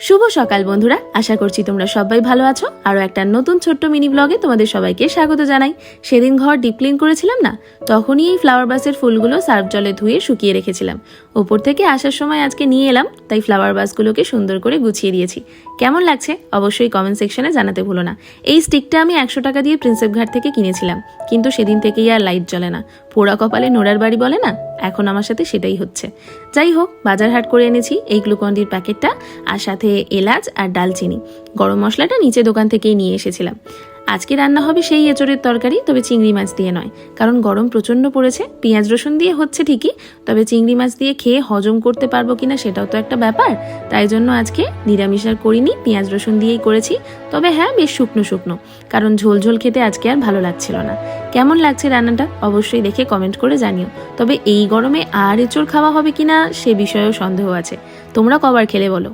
শুভ সকাল বন্ধুরা, আশা করছি তোমরা সবাই ভালো আছো। আরও একটা নতুন ছোট্ট মিনি ব্লগে তোমাদের সবাইকে স্বাগত জানাই। সেদিন ঘর ডিপ ক্লিন করেছিলাম না, তখনই এই ফ্লাওয়ার বাসের ফুলগুলো সার্ফ জলে ধুয়ে শুকিয়ে রেখেছিলাম। ওপর থেকে আসার সময় আজকে নিয়ে এলাম, তাই ফ্লাওয়ার বাসগুলোকে সুন্দর করে গুছিয়ে দিয়েছি। কেমন লাগছে অবশ্যই কমেন্ট সেকশনে জানাতে ভুলো না। এই স্টিকটা আমি 100 টাকা দিয়ে প্রিন্সেপ ঘাট থেকে কিনেছিলাম, কিন্তু সেদিন থেকেই আর লাইট জ্বলে না। পোড়া কপালে নোড়ার বাড়ি বলে না, এখন আমার সাথে সেটাই হচ্ছে। যাই হোক, বাজার হাট করে এনেছি এই গ্লুকন্ডির প্যাকেটটা, আর সাথে এলাচ আর ডালচিনি। গরম মশলাটা নিচে দোকান থেকেই নিয়ে এসেছিলাম। আজকে রান্না হবে সেই এঁচড়ের তরকারি, তবে চিংড়ি মাছ দিয়ে নয়, কারণ গরম প্রচণ্ড পড়েছে। পেঁয়াজ রসুন দিয়ে হচ্ছে ঠিকই, তবে চিংড়ি মাছ দিয়ে খেয়ে হজম করতে পারবো কিনা সেটাও তো একটা ব্যাপার। তাই জন্য আজকে নিরামিষ আর করিনি, পেঁয়াজ রসুন দিয়েই করেছি। তবে হ্যাঁ, বেশ শুকনো শুকনো, কারণ ঝোল ঝোল খেতে আজকে আর ভালো লাগছিল না। কেমন লাগছে রান্নাটা অবশ্যই দেখে কমেন্ট করে জানিও। তবে এই গরমে আর এঁচড় খাওয়া হবে কিনা সে বিষয়েও সন্দেহ আছে। তোমরা কবার খেলে বলো।